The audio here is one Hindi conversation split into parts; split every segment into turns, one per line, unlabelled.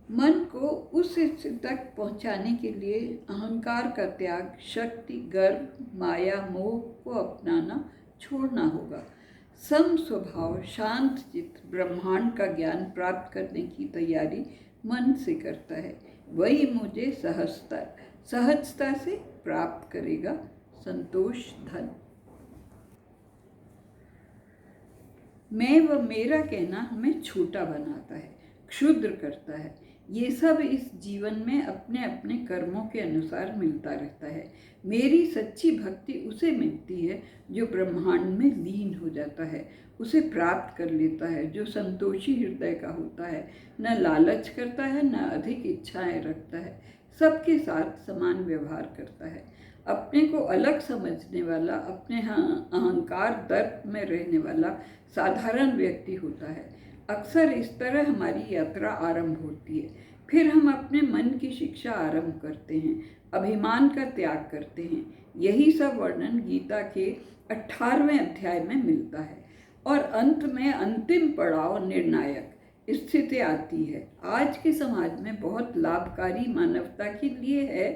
मन को उस स्थिति तक पहुंचाने के लिए अहंकार का त्याग, शक्ति, गर्व, माया, मोह को अपनाना छोड़ना होगा। सम स्वभाव, शांत चित्त, ब्रह्मांड का ज्ञान प्राप्त करने की तैयारी मन से करता है। वही मुझे सहजता से प्राप्त करेगा संतोष, धन। मैं व मेरा कहना हमें छोटा बनाता है, क्षुद्र करता है। ये सब इस जीवन में अपने अपने कर्मों के अनुसार मिलता रहता है। मेरी सच्ची भक्ति उसे मिलती है जो ब्रह्मांड में लीन हो जाता है, उसे प्राप्त कर लेता है, जो संतोषी हृदय का होता है, न लालच करता है, न अधिक इच्छाएं रखता है, सबके साथ समान व्यवहार करता है। अपने को अलग समझने वाला, अपने अहंकार दर्प में रहने वाला साधारण व्यक्ति होता है। अक्सर इस तरह हमारी यात्रा आरंभ होती है। फिर हम अपने मन की शिक्षा आरंभ करते हैं, अभिमान का त्याग करते हैं। यही सब वर्णन गीता के 18वें अध्याय में मिलता है। और अंत में अंतिम पड़ाव, निर्णायक स्थिति आती है। आज के समाज में बहुत लाभकारी मानवता के लिए है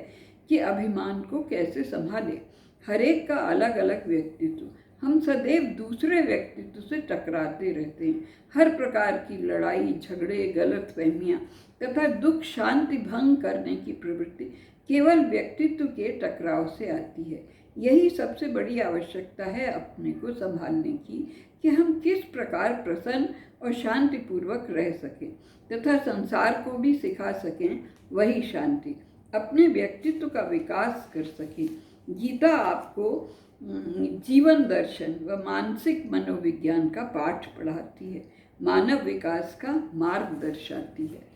कि अभिमान को कैसे संभाले। हरेक का अलग अलग व्यक्तित्व, हम सदैव दूसरे व्यक्तित्व से टकराते रहते हैं। हर प्रकार की लड़ाई, झगड़े, गलतफहमियां तथा दुख शांति भंग करने की प्रवृत्ति केवल व्यक्तित्व के टकराव से आती है। यही सबसे बड़ी आवश्यकता है अपने को संभालने की, कि हम किस प्रकार प्रसन्न और शांतिपूर्वक रह सकें तथा संसार को भी सिखा सकें वही शांति, अपने व्यक्तित्व का विकास कर सकें। गीता आपको जीवन दर्शन व मानसिक मनोविज्ञान का पाठ पढ़ाती है, मानव विकास का मार्ग दर्शाती है,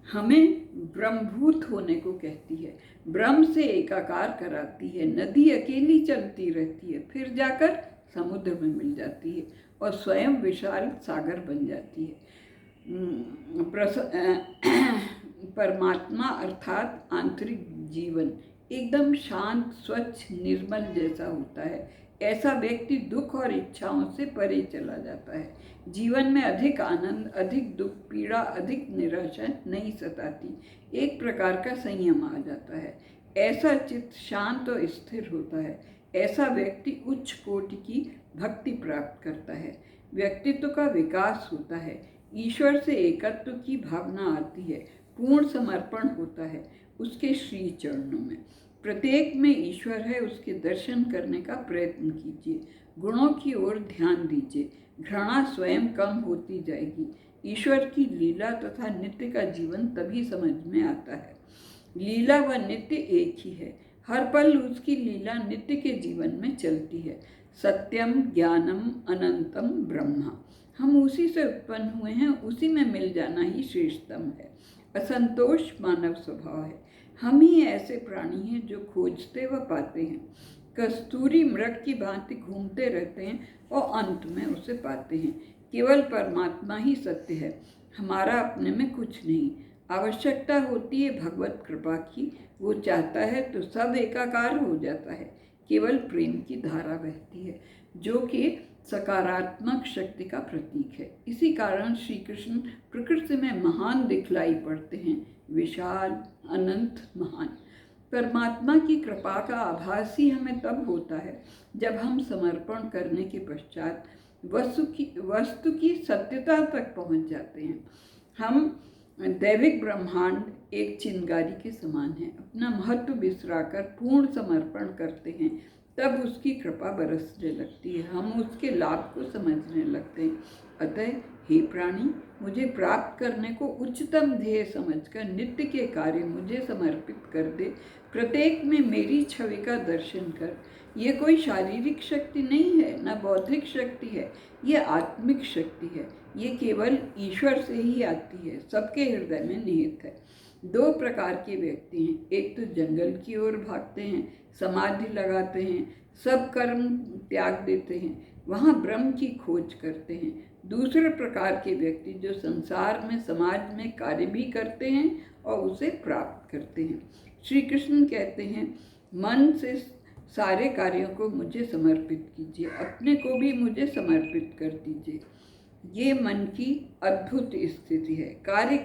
हमें ब्रह्मभूत होने को कहती है, ब्रह्म से एकाकार कराती है। नदी अकेली चलती रहती है, फिर जाकर समुद्र में मिल जाती है और स्वयं विशाल सागर बन जाती है। परमात्मा अर्थात आंतरिक जीवन एकदम शांत, स्वच्छ, निर्मल जैसा होता है। ऐसा व्यक्ति दुख और इच्छाओं से परे चला जाता है। जीवन में अधिक आनंद, अधिक दुख, पीड़ा, अधिक निराशा नहीं सताती। एक प्रकार का संयम आ जाता है। ऐसा चित्त शांत और स्थिर होता है। ऐसा व्यक्ति उच्च कोटि की भक्ति प्राप्त करता है। व्यक्तित्व का विकास होता है। ईश्वर से एकत्व की भावना आती है। पूर्ण समर्पण होता है उसके श्री चरणों में। प्रत्येक में ईश्वर है, उसके दर्शन करने का प्रयत्न कीजिए। गुणों की ओर ध्यान दीजिए, घृणा स्वयं कम होती जाएगी। ईश्वर की लीला तथा नित्य का जीवन तभी समझ में आता है। लीला व नित्य एक ही है। हर पल उसकी लीला नित्य के जीवन में चलती है। सत्यम ज्ञानम अनंतम ब्रह्मा, हम उसी से उत्पन्न हुए हैं, उसी में मिल जाना ही श्रेष्ठतम है। असंतोष मानव स्वभाव है। हम ही ऐसे प्राणी हैं जो खोजते व पाते हैं, कस्तूरी मृग की भांति घूमते रहते हैं और अंत में उसे पाते हैं। केवल परमात्मा ही सत्य है, हमारा अपने में कुछ नहीं। आवश्यकता होती है भगवत कृपा की, वो चाहता है तो सब एकाकार हो जाता है। केवल प्रेम की धारा बहती है जो कि सकारात्मक शक्ति का प्रतीक है। इसी कारण श्री कृष्ण प्रकृति में महान दिखलाई पड़ते हैं, विशाल, अनंत, महान। परमात्मा की कृपा का आभास ही हमें तब होता है जब हम समर्पण करने के पश्चात वस्तु की सत्यता तक पहुंच जाते हैं। हम दैविक ब्रह्मांड एक चिंगारी के समान है। अपना महत्व बिसराकर पूर्ण समर्पण करते हैं, तब उसकी कृपा बरसने लगती है। हम उसके लाभ को समझने लगते हैं। अतः हे प्राणी, मुझे प्राप्त करने को उच्चतम ध्येय समझकर नित्य के कार्य मुझे समर्पित कर दे। प्रत्येक में मेरी छवि का दर्शन कर। ये कोई शारीरिक शक्ति नहीं है, न बौद्धिक शक्ति है, ये आत्मिक शक्ति है। ये केवल ईश्वर से ही आती है, सबके हृदय में निहित है। दो प्रकार के व्यक्ति हैं, एक तो जंगल की ओर भागते हैं, समाधि लगाते हैं, सब कर्म त्याग देते हैं, वहाँ ब्रह्म की खोज करते हैं। दूसरे प्रकार के व्यक्ति जो संसार में, समाज में कार्य भी करते हैं और उसे प्राप्त करते हैं। श्री कृष्ण कहते हैं, मन से सारे कार्यों को मुझे समर्पित कीजिए, अपने को भी मुझे समर्पित कर दीजिए। ये मन की अद्भुत स्थिति है। कार्य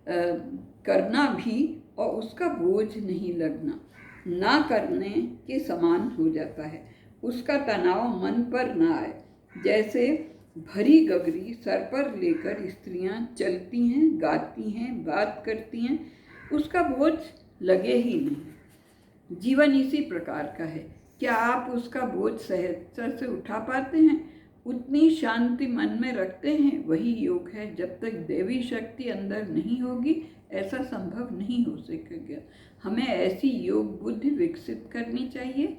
करना भी और उसका बोझ नहीं लगना ना करने के समान हो जाता है। उसका तनाव मन पर ना आए। जैसे भरी गगरी सर पर लेकर स्त्रियां चलती हैं, गाती हैं, बात करती हैं, उसका बोझ लगे ही नहीं। जीवन इसी प्रकार का है। क्या आप उसका बोझ सहजता से उठा पाते हैं? उतनी शांति मन में रखते हैं? वही योग है। जब तक देवी शक्ति अंदर नहीं होगी ऐसा संभव नहीं हो सकेगा। हमें ऐसी योग बुद्धि विकसित करनी चाहिए।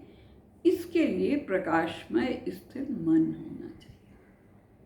इसके लिए प्रकाशमय स्थिर मन होना चाहिए।